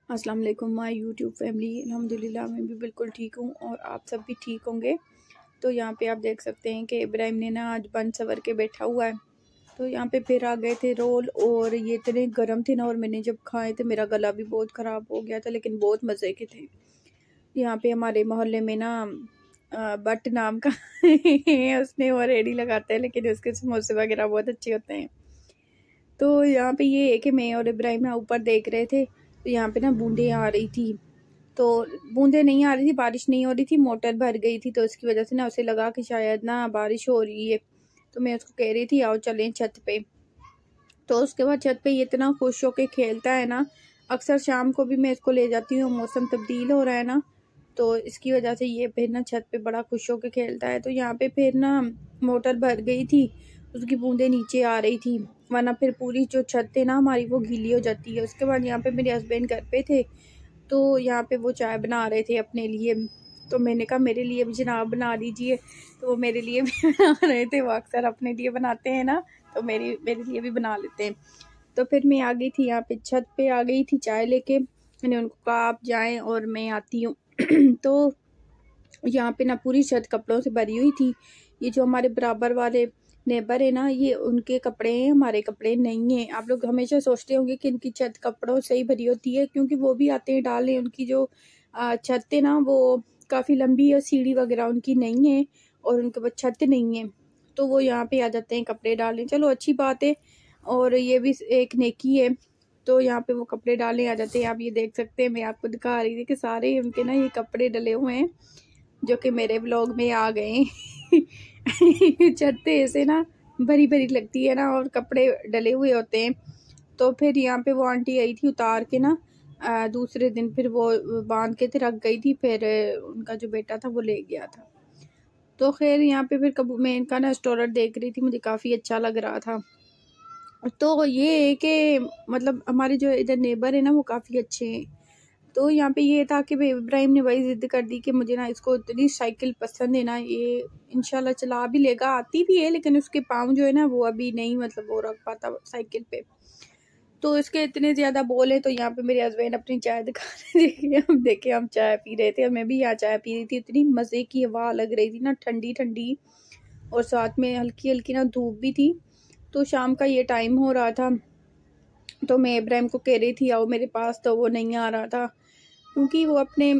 अस्सलाम वालेकुम my YouTube family. अल्हम्दुलिल्लाह मैं भी बिल्कुल ठीक हूँ और आप सब भी ठीक होंगे। तो यहाँ पे आप देख सकते हैं कि इब्राहिम ने ना आज बन सवर के बैठा हुआ है। तो यहाँ पे फिर आ गए थे रोल और ये इतने गर्म थे ना, और मैंने जब खाए थे मेरा गला भी बहुत ख़राब हो गया था, लेकिन बहुत मज़े के थे। यहाँ पे हमारे मोहल्ले में ना बट नाम का उसने वो रेडी लगाता है, लेकिन उसके समोसे वगैरह बहुत अच्छे होते हैं। तो यहाँ पे ये है कि मैं और इब्राहिम ना ऊपर देख रहे थे, तो यहाँ पे ना बूंदें आ रही थी। तो बूंदें नहीं आ रही थी, बारिश नहीं हो रही थी, मोटर भर गई थी, तो इसकी वजह से ना उसे लगा कि शायद ना बारिश हो रही है। तो मैं उसको कह रही थी आओ चलें छत पे। तो उसके बाद छत पे ये इतना खुश होके खेलता है ना, अक्सर शाम को भी मैं इसको ले जाती हूँ, मौसम तब्दील हो रहा है ना, तो इसकी वजह से ये फिर ना छत पे बड़ा खुश होके खेलता है। तो यहाँ पे फिर ना मोटर भर गई थी, उसकी बूंदें नीचे आ रही थी, वरना फिर पूरी जो छत है ना हमारी वो गीली हो जाती है। उसके बाद यहाँ पे मेरे हस्बैंड घर पे थे, तो यहाँ पे वो चाय बना रहे थे अपने लिए। तो मैंने कहा मेरे लिए भी जनाब बना दीजिए, तो वो मेरे लिए भी बना रहे थे। वो अक्सर अपने लिए बनाते हैं ना, तो मेरे लिए भी बना लेते हैं। तो फिर मैं आ गई थी यहाँ पे, छत पे आ गई थी चाय लेके। मैंने उनको कहा आप जाएं और मैं आती हूँ। तो यहाँ पे ना पूरी छत कपड़ों से भरी हुई थी। ये जो हमारे बराबर वाले नेबर है ना, ये उनके कपड़े हैं, हमारे कपड़े नहीं हैं। आप लोग हमेशा सोचते होंगे कि इनकी छत कपड़ों से ही भरी होती है, क्योंकि वो भी आते हैं डालने। उनकी जो छत है ना वो काफ़ी लंबी है, सीढ़ी वगैरह उनकी नहीं है और उनके पास छत नहीं है, तो वो यहाँ पे आ जाते हैं कपड़े डालने। चलो अच्छी बात है, और ये भी एक नेकी है। तो यहाँ पे वो कपड़े डालने आ जाते हैं। आप ये देख सकते हैं, मैं आपको दिखा रही थी कि सारे उनके ना ये कपड़े डले हुए हैं, जो कि मेरे ब्लॉग में आ गए। छत ऐसे ना भरी भरी लगती है ना, और कपड़े डले हुए होते हैं। तो फिर यहाँ पे वो आंटी आई थी उतार के ना, दूसरे दिन फिर वो बांध के थे रख गई थी, फिर उनका जो बेटा था वो ले गया था। तो खैर यहाँ पे फिर कब मैं इनका ना स्टोरर देख रही थी, मुझे काफ़ी अच्छा लग रहा था। तो ये है कि मतलब हमारे जो इधर नेबर है ना वो काफ़ी अच्छे हैं। तो यहाँ पे ये था कि भाई इब्राहिम ने वही ज़िद कर दी कि मुझे ना इसको इतनी साइकिल पसंद है ना, ये इंशाल्लाह चला भी लेगा, आती भी है, लेकिन उसके पाँव जो है ना वो अभी नहीं मतलब वो रख पाता साइकिल पे। तो इसके इतने ज़्यादा बोल है। तो यहाँ पे मेरे हस्बैंड अपनी चाय दिखा रहे थे। हम देखे, हम चाय पी रहे थे और मैं भी यहाँ चाय पी रही थी। इतनी मज़े की हवा लग रही थी ना, ठंडी ठंडी, और साथ में हल्की हल्की ना धूप भी थी। तो शाम का ये टाइम हो रहा था, तो मैं इब्राहिम को कह रही थी आओ मेरे पास, तो वो नहीं आ रहा था, क्योंकि वो अपने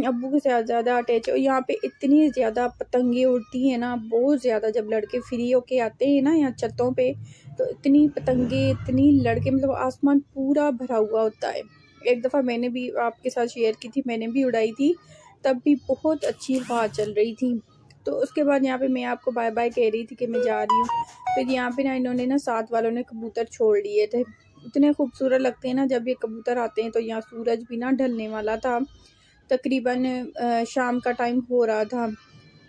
अब्बू के साथ ज़्यादा अटैच है। और यहाँ पे इतनी ज़्यादा पतंगे उड़ती हैं ना, बहुत ज़्यादा। जब लड़के फ्री होके आते हैं ना यहाँ छतों पे, तो इतनी पतंगे, इतनी लड़के, मतलब आसमान पूरा भरा हुआ होता है। एक दफ़ा मैंने भी आपके साथ शेयर की थी, मैंने भी उड़ाई थी, तब भी बहुत अच्छी हवा चल रही थी। तो उसके बाद यहाँ पे मैं आपको बाय बाय कह रही थी कि मैं जा रही हूँ। फिर यहाँ पे ना इन्होंने ना साथ वालों ने कबूतर छोड़ लिए थे। इतने खूबसूरत लगते हैं ना जब ये कबूतर आते हैं। तो यहाँ सूरज भी ना ढलने वाला था, तकरीबन शाम का टाइम हो रहा था।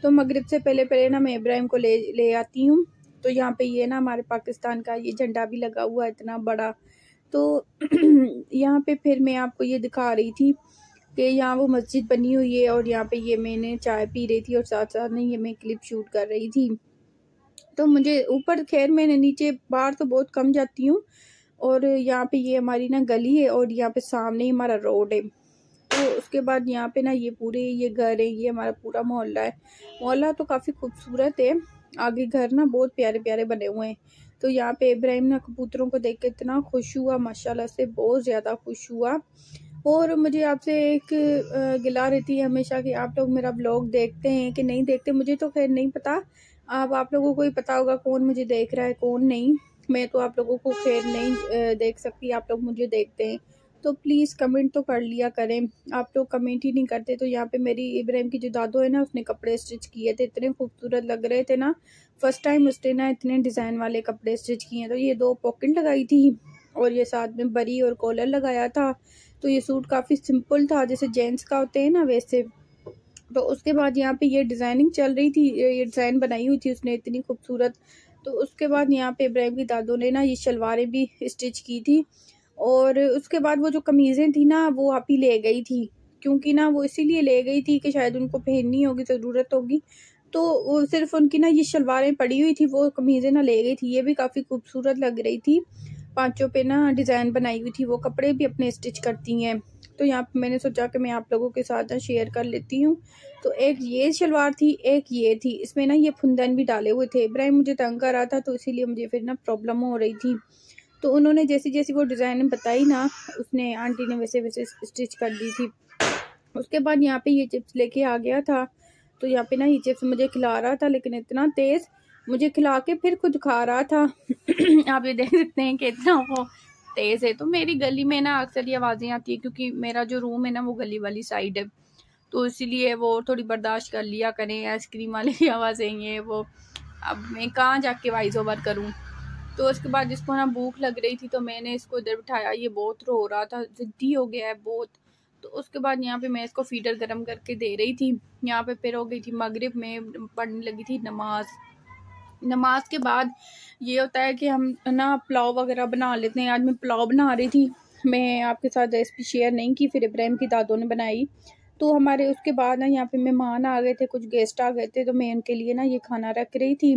तो मगरिब से पहले पहले ना मैं इब्राहिम को ले आती हूँ। तो यहाँ पे ये ना हमारे पाकिस्तान का ये झंडा भी लगा हुआ है इतना बड़ा। तो यहाँ पे फिर मैं आपको ये दिखा रही थी कि यहाँ वो मस्जिद बनी हुई है, और यहाँ पे ये मैंने चाय पी रही थी और साथ साथ में ये मैं क्लिप शूट कर रही थी। तो मुझे ऊपर, खैर मैंने नीचे बाहर तो बहुत कम जाती हूँ, और यहाँ पे ये हमारी ना गली है और यहाँ पे सामने ही हमारा रोड है। तो उसके बाद यहाँ पे ना ये पूरे ये घर है, ये हमारा पूरा मोहल्ला है। मोहल्ला तो काफ़ी खूबसूरत है, आगे घर ना बहुत प्यारे प्यारे बने हुए हैं। तो यहाँ पे इब्राहिम ना कबूतरों को देख के इतना खुश हुआ, माशाल्लाह से बहुत ज़्यादा खुश हुआ। और मुझे आपसे एक गिला रहती है हमेशा कि आप लोग मेरा ब्लॉग देखते हैं कि नहीं देखते, मुझे तो खैर नहीं पता। आप लोगों को ही पता होगा कौन मुझे देख रहा है कौन नहीं। मैं तो आप लोगों को खैर नहीं देख सकती, आप लोग मुझे देखते हैं। तो प्लीज़ कमेंट तो कर लिया करें, आप लोग कमेंट ही नहीं करते। तो यहाँ पे मेरी इब्राहिम की जो दादू है ना, उसने कपड़े स्टिच किए थे, इतने खूबसूरत लग रहे थे ना। फर्स्ट टाइम उसने ना इतने डिज़ाइन वाले कपड़े स्टिच किए। तो ये 2 पॉकेट लगाई थी और ये साथ में बरी और कॉलर लगाया था। तो ये सूट काफ़ी सिंपल था, जैसे जेंट्स का होते हैं ना वैसे। तो उसके बाद यहाँ पे ये डिज़ाइनिंग चल रही थी, ये डिज़ाइन बनाई हुई थी उसने इतनी खूबसूरत। तो उसके बाद यहाँ पे इब्राहिम की दादू ने ना ये शलवारें भी स्टिच की थी। और उसके बाद वो जो कमीज़ें थी ना वो आप ही ले गई थी, क्योंकि ना वो इसीलिए ले गई थी कि शायद उनको पहननी होगी, ज़रूरत होगी। तो वो सिर्फ उनकी ना ये शलवारें पड़ी हुई थी, वो कमीज़ें ना ले गई थी। ये भी काफ़ी खूबसूरत लग रही थी। पाँचों पे ना डिज़ाइन बनाई हुई थी, वो कपड़े भी अपने स्टिच करती हैं। तो यहाँ पे मैंने सोचा कि मैं आप लोगों के साथ ना शेयर कर लेती हूँ। तो एक ये शलवार थी, एक ये थी, इसमें ना ये फुंदन भी डाले हुए थे। इब्राहिम मुझे तंग कर रहा था तो इसीलिए मुझे फिर ना प्रॉब्लम हो रही थी। तो उन्होंने जैसी जैसी वो डिज़ाइन बताई ना, उसने आंटी ने वैसे वैसे स्टिच कर दी थी। उसके बाद यहाँ पे ये चिप्स लेके आ गया था। तो यहाँ पे ना ये चिप्स मुझे खिला रहा था, लेकिन इतना तेज़ मुझे खिला के फिर खुद खा रहा था। आप ये देख सकते हैं कि इतना वो तेज़ है। तो मेरी गली में ना अक्सर ये आवाज़ें आती है, क्योंकि मेरा जो रूम है ना वो गली वाली साइड है, तो इसीलिए वो थोड़ी बर्दाश्त कर लिया करें। आइसक्रीम वाली की आवाज़ें ये वो, अब मैं कहाँ जाके वॉइस ओवर करूँ। तो उसके बाद जिसको ना भूख लग रही थी तो मैंने इसको इधर बिठाया, ये बहुत रो रहा था, ज़िद्दी हो गया है बहुत। तो उसके बाद यहाँ पे मैं इसको फीडर गर्म करके दे रही थी। यहाँ पे फिर हो गई थी मगरिब में, पढ़ने लगी थी नमाज के बाद ये होता है कि हम ना पुलाव वगैरह बना लेते हैं। आज मैं पुलाव बना रही थी, मैं आपके साथ रेसिपी शेयर नहीं की, फिर इब्राहिम की दादों ने बनाई। तो हमारे उसके बाद ना यहाँ पे मेहमान आ गए थे, कुछ गेस्ट आ गए थे, तो मैं उनके लिए ना ये खाना रख रही थी।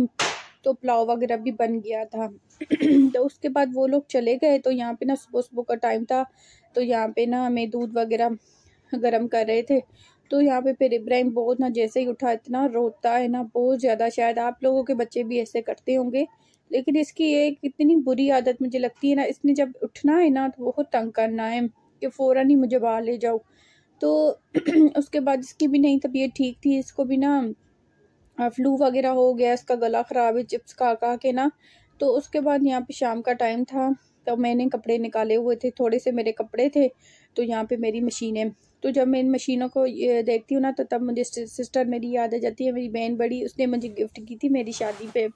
तो पुलाव वगैरह भी बन गया था। तो उसके बाद वो लोग चले गए। तो यहाँ पे ना सुबह सुबह का टाइम था, तो यहाँ पे ना हमें दूध वगैरह गर्म कर रहे थे। तो यहाँ पे फिर इब्राहिम बहुत ना जैसे ही उठा इतना रोता है ना, बहुत ज़्यादा। शायद आप लोगों के बच्चे भी ऐसे करते होंगे, लेकिन इसकी एक इतनी बुरी आदत मुझे लगती है ना, इसने जब उठना है ना तो बहुत तंग करना है कि फ़ौरन ही मुझे बाहर ले जाओ। तो उसके बाद इसकी भी नहीं तबीयत ठीक थी, इसको भी ना फ्लू वगैरह हो गया, इसका गला ख़राब है चिप्स खा के ना। तो उसके बाद यहाँ पे शाम का टाइम था, तब मैंने कपड़े निकाले हुए थे, थोड़े से मेरे कपड़े थे। तो यहाँ पे मेरी मशीन है, तो जब मैं इन मशीनों को ये देखती हूँ ना, तो तब मुझे सिस्टर मेरी याद आ जाती है, मेरी बहन बड़ी, उसने मुझे गिफ्ट की थी मेरी शादी पे।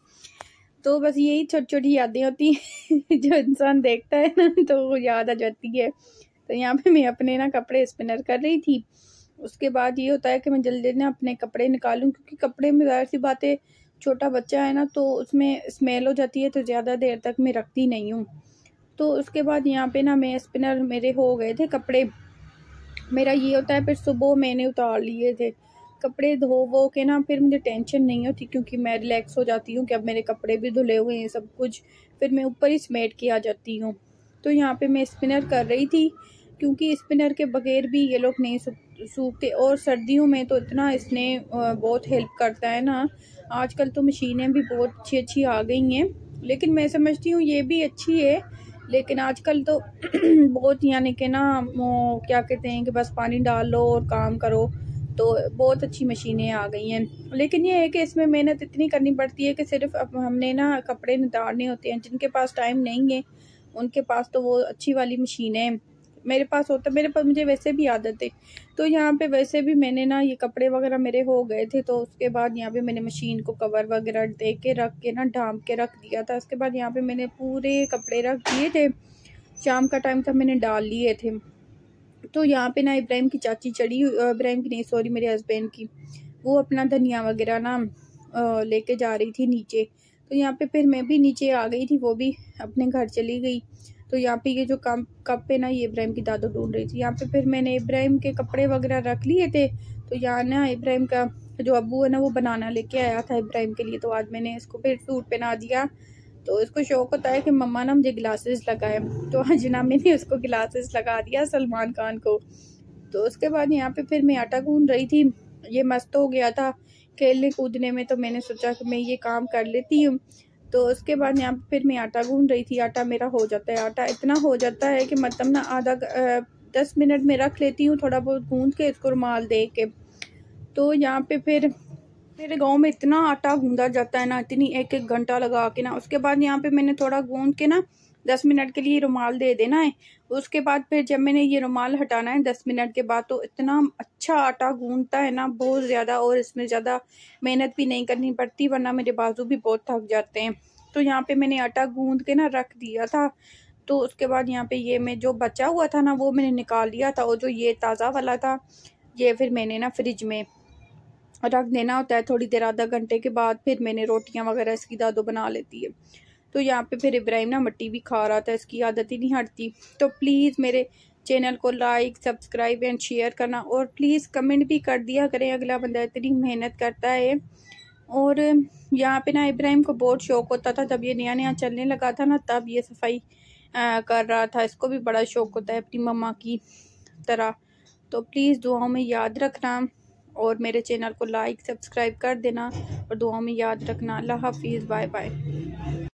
तो बस यही छोटी छोटी यादें होती हैं जो इंसान देखता है ना तो वो याद आ जाती है। तो यहाँ पे मैं अपने ना कपड़े स्पिनर कर रही थी। उसके बाद ये होता है कि मैं जल्दी ना अपने कपड़े निकालूं, क्योंकि कपड़े में ज़ाहिर सी बात है, छोटा बच्चा है ना तो उसमें स्मेल हो जाती है, तो ज़्यादा देर तक मैं रखती नहीं हूँ। तो उसके बाद यहाँ पे ना मैं स्पिनर मेरे हो गए थे कपड़े। मेरा ये होता है, फिर सुबह मैंने उतार लिए थे कपड़े धो वो के ना, फिर मुझे टेंशन नहीं होती, क्योंकि मैं रिलैक्स हो जाती हूँ कि अब मेरे कपड़े भी धुले हुए हैं सब कुछ, फिर मैं ऊपर ही समेट के आ जाती हूँ। तो यहाँ पे मैं स्पिनर कर रही थी, क्योंकि स्पिनर के बगैर भी ये लोग नहीं सूखते, और सर्दियों में तो इतना इसने बहुत हेल्प करता है ना। आजकल तो मशीनें भी बहुत अच्छी अच्छी आ गई हैं, लेकिन मैं समझती हूँ ये भी अच्छी है, लेकिन आजकल तो बहुत यानी कि ना वो क्या कहते हैं कि बस पानी डाल लो और काम करो, तो बहुत अच्छी मशीनें आ गई हैं। लेकिन ये है कि इसमें मेहनत इतनी करनी पड़ती है कि सिर्फ अब हमने ना कपड़े नितारने होते हैं। जिनके पास टाइम नहीं है उनके पास तो वो अच्छी वाली मशीनें हैं, मेरे पास होता, मेरे पास मुझे वैसे भी आदत है। तो यहाँ पे वैसे भी मैंने ना ये कपड़े वगैरह मेरे हो गए थे, तो उसके बाद यहाँ पे मैंने मशीन को कवर वगैरह दे के रख के ना ढांप के रख दिया था। उसके बाद यहाँ पे मैंने पूरे कपड़े रख दिए थे, शाम का टाइम था, मैंने डाल लिए थे। तो यहाँ पे ना इब्राहिम की चाची चढ़ी, इब्राहिम की नहीं सॉरी मेरे हस्बैंड की, वो अपना धनिया वगैरह ना लेके जा रही थी नीचे। तो यहाँ पे फिर मैं भी नीचे आ गई थी, वो भी अपने घर चली गई। तो यहाँ पे ये जो कप है ना, ये इब्राहिम की दादू ढूंढ रही थी। यहाँ पे फिर मैंने इब्राहिम के कपड़े वगैरह रख लिए थे। तो यहाँ ना इब्राहिम का जो अब्बू है ना, वो बनाना लेके आया था इब्राहिम के लिए, तो आज मैंने इसको फिर सूट पहना दिया। तो इसको शौक होता है कि मम्मा ना मुझे ग्लासेस लगाए, तो आज ना मैंने उसको ग्लासेस लगा दिया सलमान खान को। तो उसके बाद यहाँ पे फिर मैं आटा गूंद रही थी, ये मस्त हो गया था खेलने कूदने में, तो मैंने सोचा कि मैं ये काम कर लेती हूँ। तो उसके बाद यहाँ पे फिर मैं आटा गूंद रही थी, आटा मेरा हो जाता है, आटा इतना हो जाता है कि मतलब ना 10 मिनट में रख लेती हूँ, थोड़ा बहुत गूंद के इसको रुमाल दे के। तो यहाँ पे फिर मेरे गांव में इतना आटा गूंदा जाता है ना, इतनी एक एक घंटा लगा के ना। उसके बाद यहाँ पे मैंने थोड़ा गूंद के ना 10 मिनट के लिए रुमाल दे देना है। उसके बाद फिर जब मैंने ये रुमाल हटाना है 10 मिनट के बाद, तो इतना अच्छा आटा गूंदता है ना बहुत ज़्यादा, और इसमें ज़्यादा मेहनत भी नहीं करनी पड़ती, वरना मेरे बाजू भी बहुत थक जाते हैं। तो यहाँ पे मैंने आटा गूंद के ना रख दिया था। तो उसके बाद यहाँ पे ये मैं जो बचा हुआ था ना, वो मैंने निकाल लिया था, और जो ये ताज़ा वाला था ये फिर मैंने ना फ्रिज में रख देना होता है। थोड़ी देर आधा घंटे के बाद फिर मैंने रोटियां वगैरह इसकी दादो बना लेती है। तो यहाँ पे फिर इब्राहिम ना मट्टी भी खा रहा था, इसकी आदत ही नहीं हटती। तो प्लीज़ मेरे चैनल को लाइक सब्सक्राइब एंड शेयर करना, और प्लीज़ कमेंट भी कर दिया करें, अगला बंदा इतनी मेहनत करता है। और यहाँ पे ना इब्राहिम को बहुत शौक होता था, जब ये नया नया चलने लगा था ना, तब ये सफाई कर रहा था। इसको भी बड़ा शौक़ होता है अपनी मम्मा की तरह। तो प्लीज़ दुआओं में याद रखना और मेरे चैनल को लाइक सब्सक्राइब कर देना और दुआओं में याद रखना। अल्लाह हाफिज़, बाय बाय।